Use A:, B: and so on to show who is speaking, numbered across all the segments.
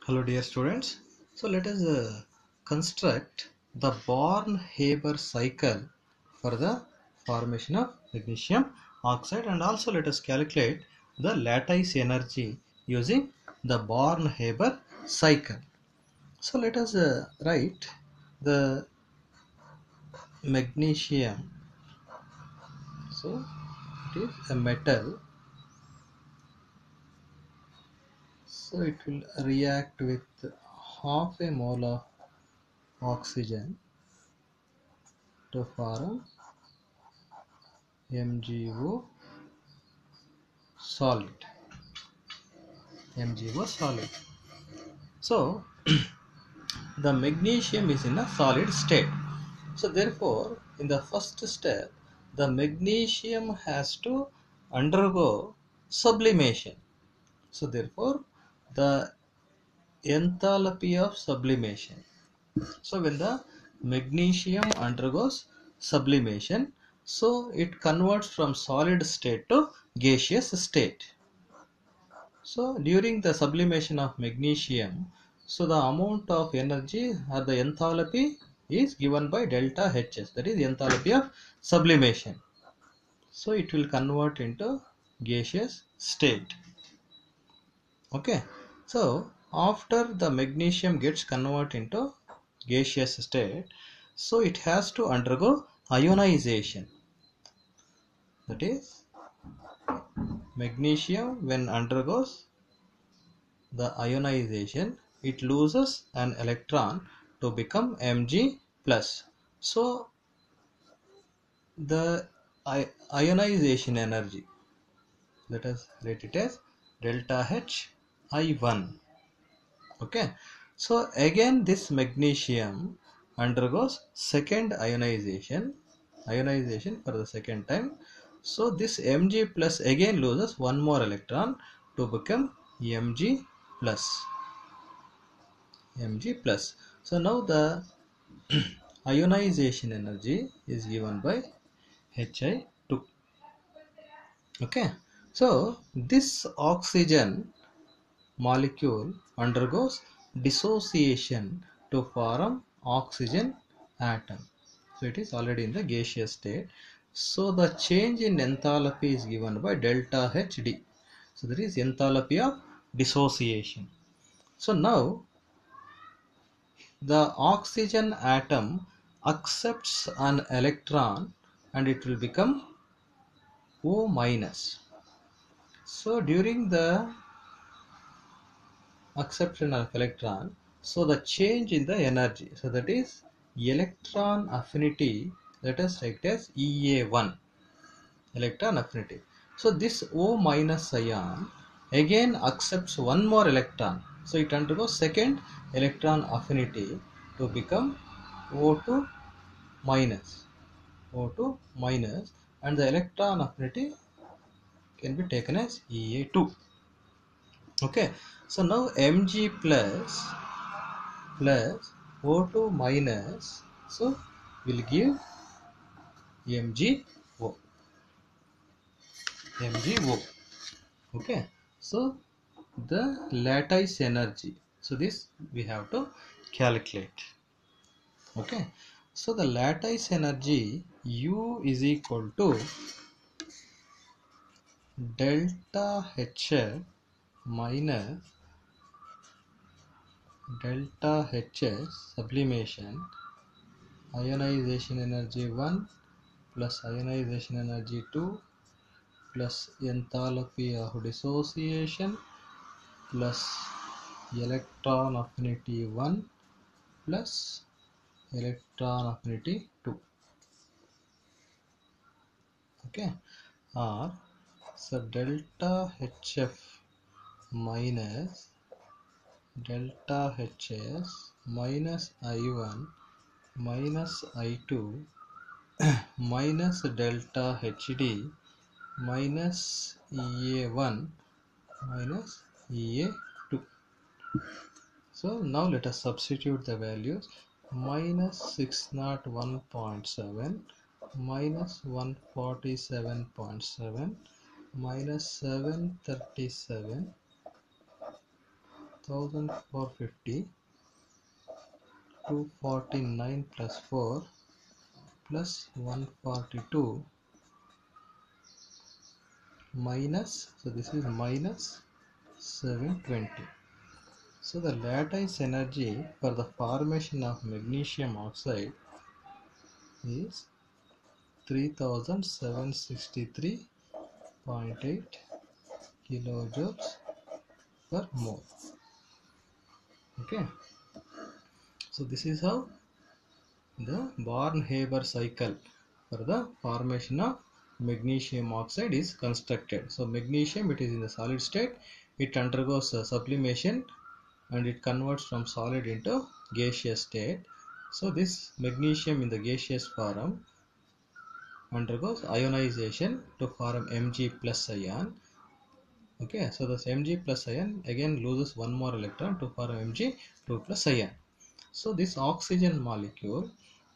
A: Hello dear students. So let us construct the Born-Haber cycle for the formation of magnesium oxide, and also let us calculate the lattice energy using the Born-Haber cycle. So let us write the magnesium. So it is a metal, so it will react with half a mole of oxygen to form MgO solid. MgO solid. So the magnesium is in a solid state. So therefore, in the first step, the magnesium has to undergo sublimation. So therefore, the enthalpy of sublimation. So when the magnesium undergoes sublimation, so it converts from solid state to gaseous state. So during the sublimation of magnesium, so the amount of energy or the enthalpy is given by delta Hs, that is enthalpy of sublimation. So it will convert into gaseous state. Okay. So after the magnesium gets converted into gaseous state, so it has to undergo ionization. That is, magnesium when undergoes the ionization, it loses an electron to become Mg plus. So the ionization energy, let us write it as delta H I1. Okay, so again this magnesium undergoes second ionization for the second time. So this Mg plus again loses one more electron to become Mg plus. Mg plus. So now the ionization energy is given by Hi2. Okay. So this oxygen molecule undergoes dissociation to form oxygen atom. So it is already in the gaseous state. So the change in enthalpy is given by delta Hd. So that is enthalpy of dissociation. So now the oxygen atom accepts an electron and it will become O minus. So during the acceptance of electron, so the change in the energy, so that is electron affinity, let us write as EA1, electron affinity. So this O minus ion again accepts one more electron, so it undergoes second electron affinity to become O2 minus. O2 minus, and the electron affinity can be taken as EA2. Okay, so now Mg plus O2 minus, so will give MgO. MgO. Okay, so the lattice energy, so this we have to calculate. Okay, so the lattice energy U is equal to delta H minus delta Hs sublimation ionization energy 1 plus ionization energy 2 plus enthalpy of dissociation plus electron affinity 1 plus electron affinity 2. Okay, or so delta Hf minus delta Hs minus I1 minus I2 minus delta Hd minus EA1 minus EA2. So now let us substitute the values. Minus 601.7 minus 147.7 minus 737 1450, 249 plus 4 plus 142 minus, so this is minus 720. So the lattice energy for the formation of magnesium oxide is 3763.8 kilojoules per mole. Okay, so this is how the Born-Haber cycle for the formation of magnesium oxide is constructed. So magnesium, it is in the solid state, it undergoes sublimation and it converts from solid into gaseous state. So this magnesium in the gaseous form undergoes ionization to form Mg plus ion. Okay, so this Mg plus ion again loses one more electron to form Mg2 plus ion. So this oxygen molecule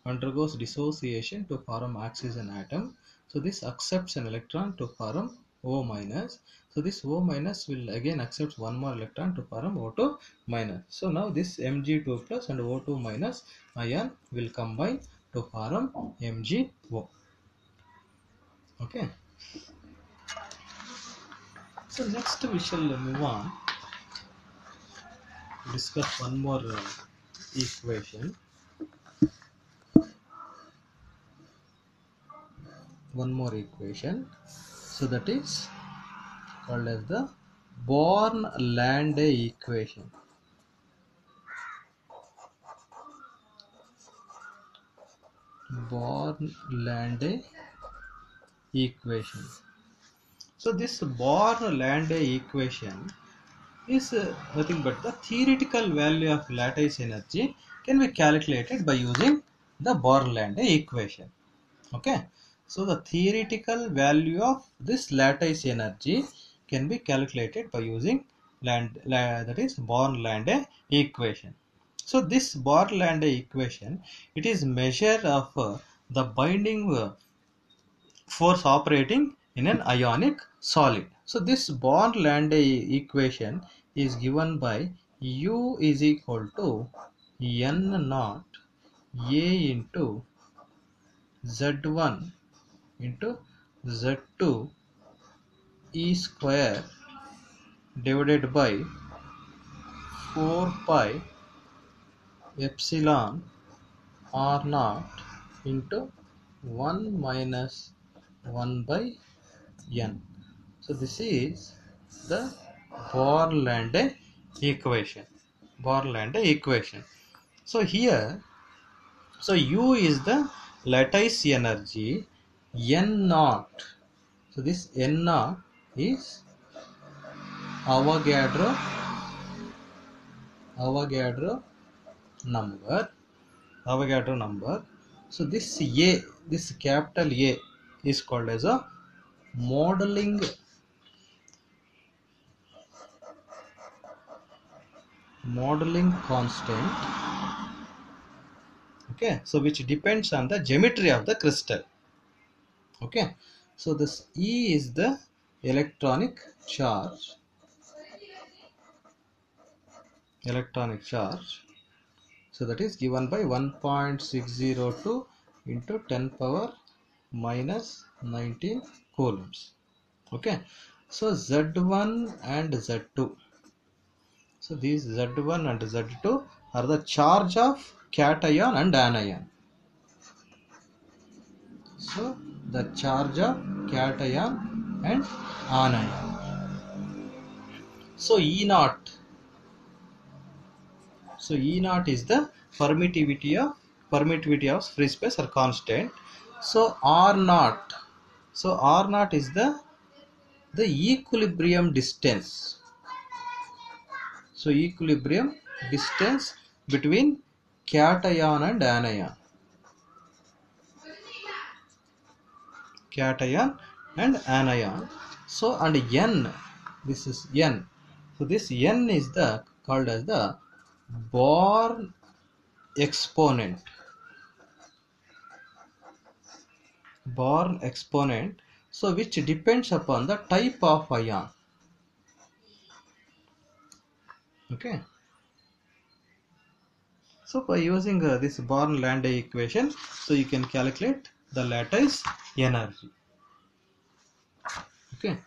A: undergoes dissociation to form oxygen atom. So this accepts an electron to form O minus. So this O minus will again accept one more electron to form O2 minus. So now this Mg2 plus and O2 minus ion will combine to form MgO. Okay. So next we shall move on to discuss one more equation. So that is called as the Born-Lande equation. Born-Lande equation. So this Born-Lande equation is nothing but the theoretical value of lattice energy can be calculated by using the Born-Lande equation. Okay, so the theoretical value of this lattice energy can be calculated by using that is Born-Lande equation. So this Born-Lande equation, it is measure of the binding force operating in an ionic solid. So this Born-Lande equation is given by U is equal to N naught A into Z1 into Z2 E square divided by 4 pi epsilon R naught into 1 minus 1 by N. So this is the Born-Lande equation. Born-Lande equation. So here, so U is the lattice energy, N naught. So this N naught is Avogadro number. Avogadro number. So this A, this capital A is called as a modeling constant. Okay, so which depends on the geometry of the crystal. Okay, so this E is the electronic charge. So that is given by 1.602 into 10 power minus 19 coulombs. Okay, so Z1 and Z2. So these Z1 and Z2 are the charge of cation and anion. So the charge of cation and anion. So E naught. So E naught is the permittivity of free space or constant. So R naught. So R naught is the equilibrium distance. So equilibrium distance between cation and anion. Cation and anion. So and N, this is N. So this N is the called as the Born exponent. Born exponent. So which depends upon the type of ion. Okay. So by using this Born-Landay equation, so you can calculate the lattice energy. Okay.